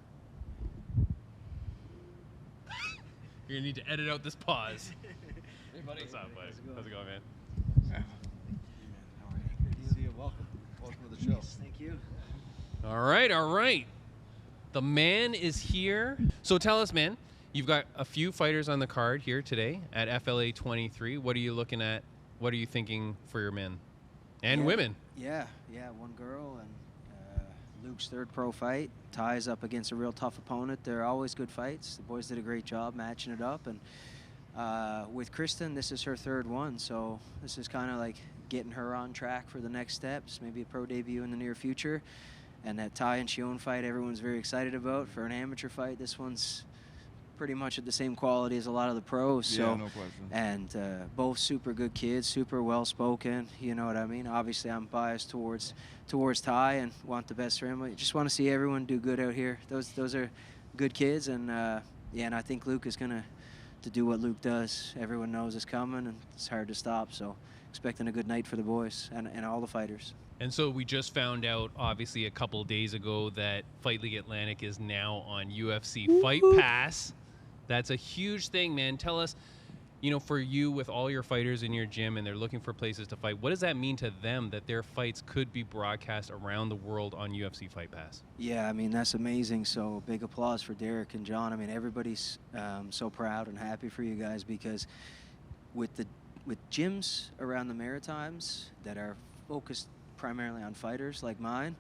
You're gonna need to edit out this pause. Hey, buddy. What's up, buddy? How's it going, man? Welcome to the show. Thank you. All right. The man is here. So tell us, man, you've got a few fighters on the card here today at FLA 23. What are you looking at? What are you thinking for your men and women? Yeah, one girl, and Luke's third pro fight. Ty's up against a real tough opponent. They're always good fights. The boys did a great job matching it up. And with Kristen, this is her third one, so this is kind of like getting her on track for the next steps, maybe a pro debut in the near future. And that Ty and Shion fight, everyone's very excited about. For an amateur fight, this one's pretty much at the same quality as a lot of the pros. Yeah, so, no question. And both super good kids, super well-spoken, you know what I mean? Obviously, I'm biased towards Ty and want the best for him. I just want to see everyone do good out here. Those are good kids, and and I think Luke is going to do what Luke does. Everyone knows it's coming, and it's hard to stop, so expecting a good night for the boys and all the fighters. And so we just found out, obviously, a couple of days ago that Fight League Atlantic is now on UFC Fight Pass. That's a huge thing, man. Tell us, you know, for you with all your fighters in your gym and they're looking for places to fight, what does that mean to them that their fights could be broadcast around the world on UFC Fight Pass? Yeah, I mean, that's amazing. So big applause for Derek and John. I mean, everybody's so proud and happy for you guys, because with the with gyms around the Maritimes that are focused primarily on fighters like mine,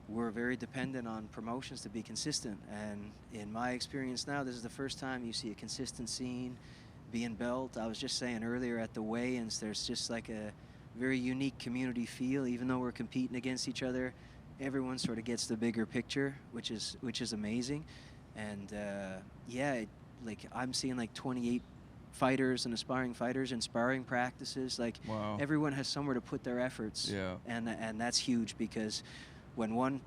we're very dependent on promotions to be consistent. And in my experience now, this is the first time you see a consistent scene being built. I was just saying earlier at the weigh-ins, there's just like a very unique community feel. Even though we're competing against each other, everyone sort of gets the bigger picture, which is amazing. And yeah, like I'm seeing like 28 fighters and aspiring fighters in sparring practices. Like Wow. everyone has somewhere to put their efforts. Yeah. And that's huge, because when one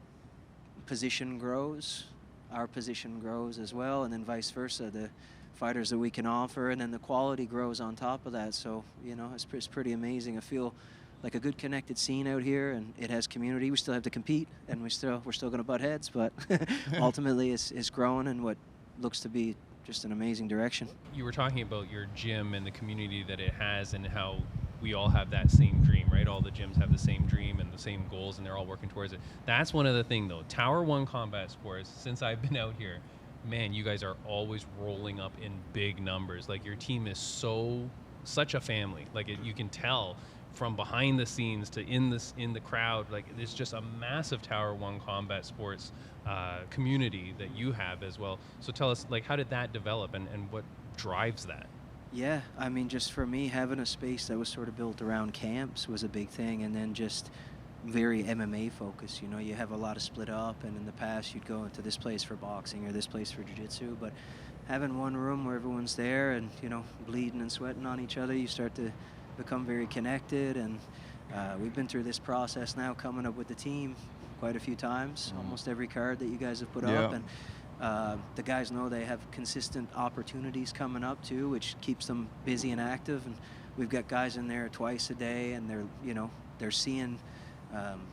position grows, our position grows as well, and then vice versa, the fighters that we can offer, and then the quality grows on top of that. So, you know, it's pretty amazing. I feel like a good connected scene out here, and it has community. We still have to compete, and we're still going to butt heads, but ultimately it's growing in what looks to be just an amazing direction. You were talking about your gym and the community that it has, and how we all have that same dream, right? All the gyms have the same dream and the same goals, and they're all working towards it. That's one of the things, though. Tower 1 Combat Sports, since I've been out here, man, you guys are always rolling up in big numbers. Like, your team is such a family. Like, you can tell from behind the scenes to in the crowd. Like, it's just a massive Tower 1 Combat Sports community that you have as well. So tell us, like, how did that develop, and what drives that? Yeah, I mean, just for me, having a space that was sort of built around camps was a big thing, and then just very MMA focused. You know, you have a lot of split up, and in the past you'd go into this place for boxing or this place for jiu-jitsu, but having one room where everyone's there and, you know, bleeding and sweating on each other, you start to become very connected. And we've been through this process now, coming up with the team quite a few times, almost every card that you guys have put up, and the guys know they have consistent opportunities coming up too, which keeps them busy and active. And we've got guys in there twice a day, and they're seeing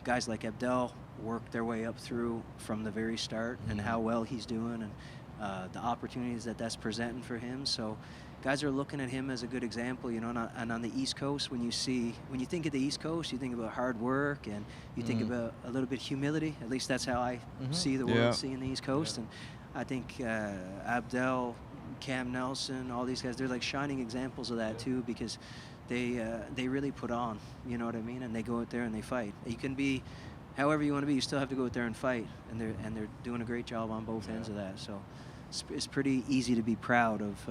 guys like Abdel work their way up through from the very start, and how well he's doing, and the opportunities that's presenting for him. So guys are looking at him as a good example, you know. And on the East Coast, when you think of the East Coast, you think about hard work, and you think about a little bit of humility. At least that's how I see the world, seeing the East Coast. And I think Abdel, Cam Nelson, all these guys, they're like shining examples of that too, because they really put on, you know what I mean? And they go out there and they fight. You can be however you want to be, you still have to go out there and fight, and they're doing a great job on both ends of that. So it's pretty easy to be proud of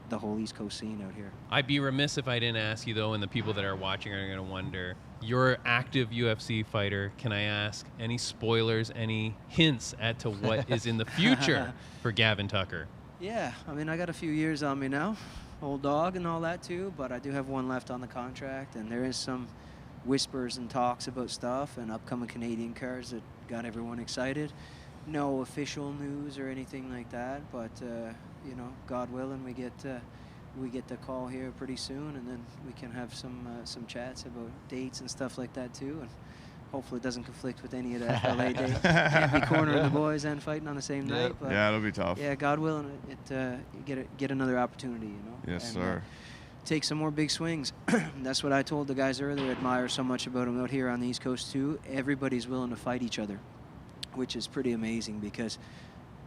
the whole East Coast scene out here. I'd be remiss if I didn't ask you, though, and the people that are watching are going to wonder, you're an active UFC fighter. Can I ask any spoilers, any hints as to what is in the future for Gavin Tucker? Yeah, I mean, I got a few years on me now, old dog and all that too, but I do have one left on the contract, and there is some whispers and talks about stuff and upcoming Canadian cards that got everyone excited. No official news or anything like that, but you know, God willing, we get the call here pretty soon, and then we can have some chats about dates and stuff like that too, and hopefully it doesn't conflict with any of the FLA dates. Can't be cornering the boys and fighting on the same night. But yeah, it'll be tough. Yeah, God willing, get another opportunity, you know. Yes, and, sir. Take some more big swings. That's what I told the guys earlier. I admire so much about them out here on the East Coast too. Everybody's willing to fight each other, which is pretty amazing, because,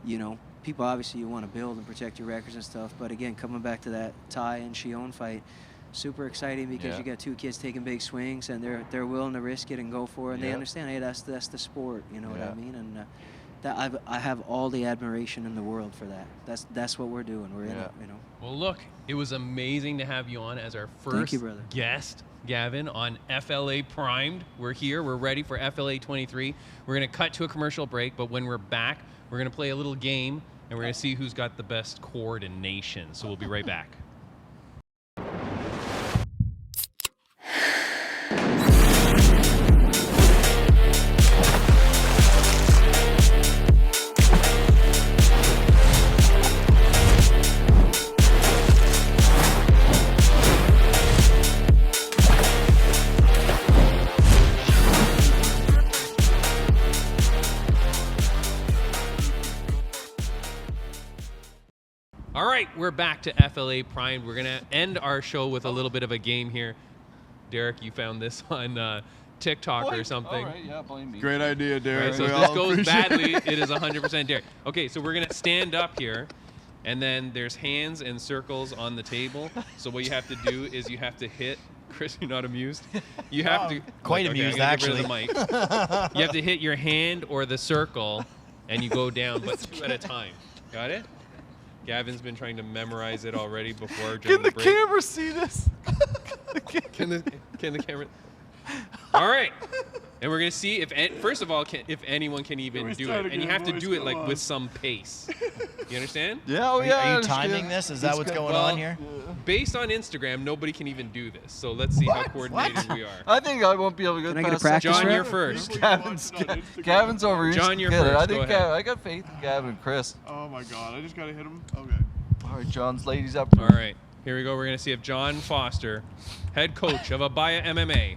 you know, people obviously, you want to build and protect your records and stuff, but again, coming back to that Ty and Shion fight, super exciting, because you got two kids taking big swings, and they're willing to risk it and go for it, and they understand, hey, that's the sport, you know what I mean? And that I have all the admiration in the world for that. That's what we're doing. We're in it, you know. Well, look, it was amazing to have you on as our first guest, Gavin, on FLA Primed. We're here. We're ready for FLA 23. We're going to cut to a commercial break, but when we're back, we're going to play a little game, and we're going to see who's got the best coordination. So we'll be right back. All right, we're back to FLA Primed. We're going to end our show with a little bit of a game here. Derek, you found this on TikTok or something. All right, yeah, blame me. Great idea, Derek. Right, so if this goes badly, it is 100% Derek. Okay, so we're going to stand up here, And then there's hands and circles on the table. So what you have to do is you have to hit. Chris, you're not amused. You have to. Quite okay, amused, I'm gonna get rid actually. of the mic. You have to hit your hand or the circle, and you go down, but 2 at a time. Got it? Gavin's been trying to memorize it already before. Can the break. camera see this? Can the camera? All right. And we're gonna see if first of all if anyone can even do it, and you have to do it like with some pace. You understand? Yeah, oh Are yeah. I you understand. timing this? Is that what's going Well, on here? Based on Instagram, nobody can even do this. So let's see how coordinated we are. I think I won't be able to get Can I get a past practice John, rep? you're first. Gavin's over here. John, you're Get it. first. I Go think ahead. I got faith in Gavin and Chris. Oh my God! I just gotta hit him. Okay. All right, John's ladies up. All right, here we go. We're gonna see if John Foster, head coach of Abaya MMA.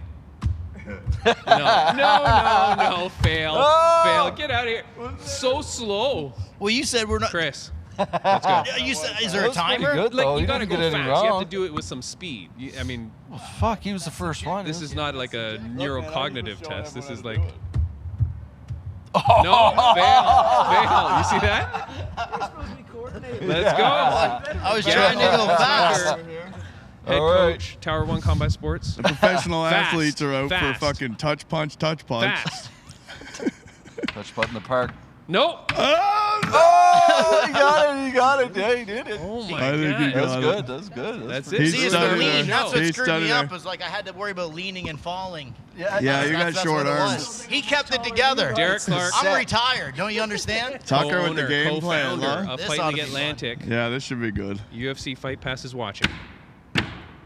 No, fail, Oh! fail. Get out of here. So slow, Well, you said we're not. Chris. Let's go. Yeah, you said, is there a That was pretty timer? good, though. Like He you gotta didn't go get any fast. You have wrong. to do it with some speed. I mean, Oh, fuck, he was the first one. this is not like a neurocognitive test. This is like Oh. no, fail. You see that? Let's go. I was Gavin trying to go fast. Tucker, head All right. coach, Tower 1 Combat Sports. The professional Fast, athletes are out fast. for fucking touch punch. Fast. Touch button in the park. Nope. Oh, he got it. Yeah, he did it. Oh my I think he god. got That's it. good. That's good. That's pretty it. He's See, it's done the it lean. there. That's what He's screwed done me it up. there. Is like I had to worry about leaning and falling. Yeah, Yeah, you got That's short what it arms. was. He kept it together. Derek Clark. I'm retired. Don't you understand? Tucker with the Co-owner, game plan, co-founder huh? of This Fight ought League to be fun. Atlantic. Yeah, this should be good. UFC Fight Pass is watching.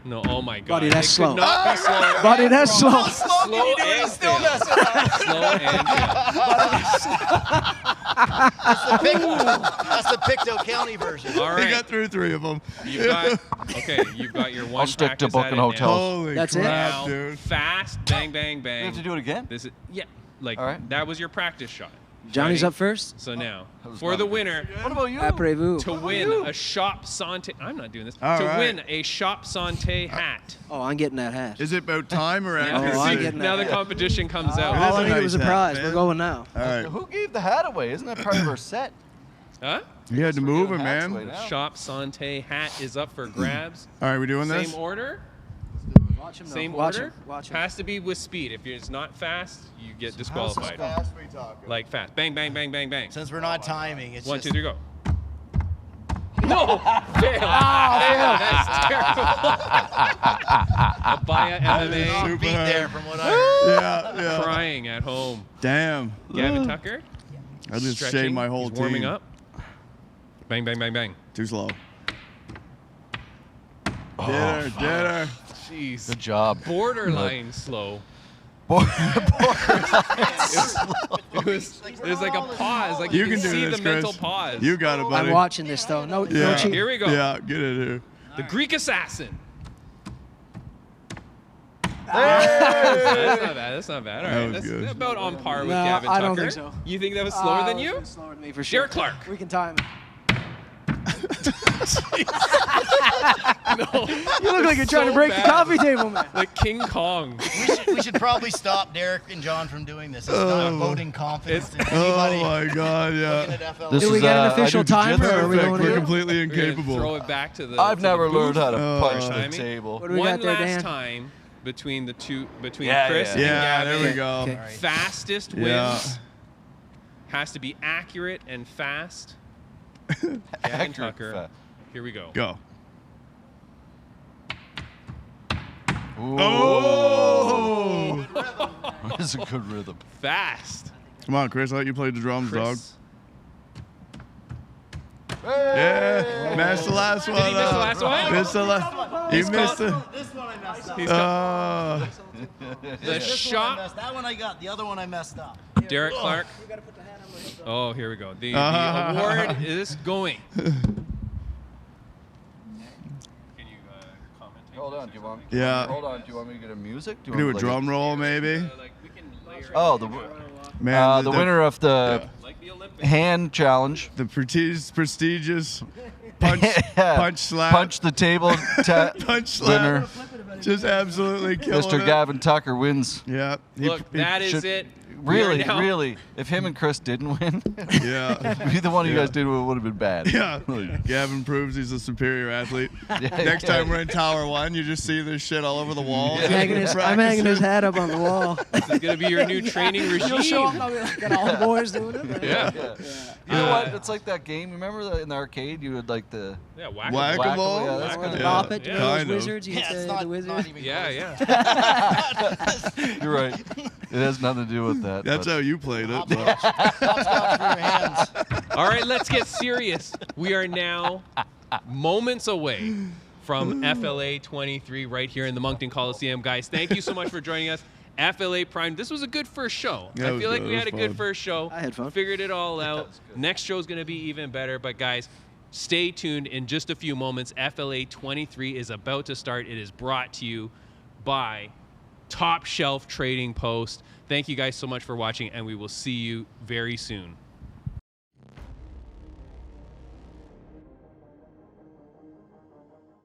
No, oh my god. Buddy, that's It slow. could not be slow. Buddy, that's slow. Slow and fail. Slow and fail. That's the Pictou County version. All He right. got through 3 of them. You've got your one I'll stick to practice booking at it hotels. Holy That's it? crap, now. dude. Fast, bang, bang, We bang. have to do it again. This is like All right. that was your practice shot. Johnny's Ready? up first. So now, That was for not the good. winner, What about you? Après-vous. to win a Shop Sante, I'm not doing this. All to right. win a Shop Sante hat. Oh, I'm getting that hat. Is it about time or Now, accuracy? I'm getting now that the hat. competition comes out. It All is I a needed was a nice hat, prize. man. We're going now. All right. Who gave the hat away? Isn't that part of our set? Huh? You had to move it, Hats away man. now. Shop Sante hat is up for grabs. All right, we doing this? Same order. Watch him. Same Watch order. him. Watch him. Has to be with speed. If it's not fast, you get disqualified. Like fast. Bang, bang, bang, bang, bang. Since we're not timing, it's 1, just 2, 3, go. No! Fail! Fail! That's terrible. Abaya MMA Super beat hard. there from what I heard. Yeah. crying at home. Damn. Gavin Tucker. I just stretching. shaved my whole He's warming team. up. Bang, bang, bang, bang. Too slow. Oh, Did her. Jeez. Good job. Borderline slow. It was. There's like a pause. Like you You can do see this, the mental Chris. pause. You got it, buddy. I'm watching this though. No, Yeah. no cheat. Here we go. Yeah, get it here. The Greek assassin. Hey! That's not bad. That's not bad. All That right. was That's good. about on par with No, Gavin I Tucker. don't think so. You think that was slower than you? Slower than me for sure. Derek Clark. We can time it. No. You look like you're trying to So break bad. the coffee table, man. Like King Kong. We should probably stop Derek and John from doing this. It's not voting confidence in Oh anybody. my God, looking yeah. at FLA. This Do we is, get an I official do timer, jiu-jitsu. or are we Perfect. going We're to completely We're gonna throw incapable. it back to the. I've to the never learned booth. how to punch the Timing. table. What do we One got there, last Dan? time between the two, between Yeah, Chris yeah. and Yeah, Gavin. there we go. Okay. Fastest wins. Yeah. Has to be accurate and fast. Gavin Accurate Tucker. fast. Here we go. Go. Ooh. Oh! That's a good rhythm. Fast. Come on, Chris. I'll let you play the drums, dog. Chris. Yeah. Missed the last one. Did he miss the last one? Missed the last. You He's missed called- it. This one I messed up. He's got the This one I shop. messed. That one I got. The other one I messed up. Derek Clark. Oh, here we go. The award is going. Can you commentate? Hold on, do you want? Yeah. Hold on, do you want me to get a music? Do a drum roll, maybe? Like we can layer Oh, Man, the winner of the like the Olympics. hand challenge. The prestigious punch slap. Punch the table. Punch slap. Winner. Just absolutely killing Mr. it. Gavin Tucker wins. Yeah. Look, that is should- it. Really, if him and Chris didn't win, Yeah. if either one of you guys did, it would have been bad. Yeah. Gavin proves he's a superior athlete. Next time we're in Tower 1, you just see this shit all over the walls. I'm hanging his hat up on the wall. This is gonna be your new training regime. You'll show up, I'll be like, got all the boys doing it. Yeah. You know what? It's like that game. Remember in the arcade, you would like the Whack-a-mole? Yeah, that's Or kind the of bop it, you know, Kind those of. wizards. You Yeah, hit it's the not wizard. even Yeah, close. yeah. You're right. It has nothing to do with that. That's but- how you played it. Hopscotch for your hands. All right, let's get serious. We are now moments away from FLA 23 right here in the Moncton Coliseum. Guys, thank you so much for joining us. FLA Primed. This was a good first show. Yeah, it I was feel like good. we It had a was good fun. first show. I had fun. Figured it all out. was good. Next show's going to be even better. But guys, stay tuned. In just a few moments, FLA 23 is about to start. It is brought to you by Top Shelf Trading Post. Thank you guys so much for watching, and we will see you very soon.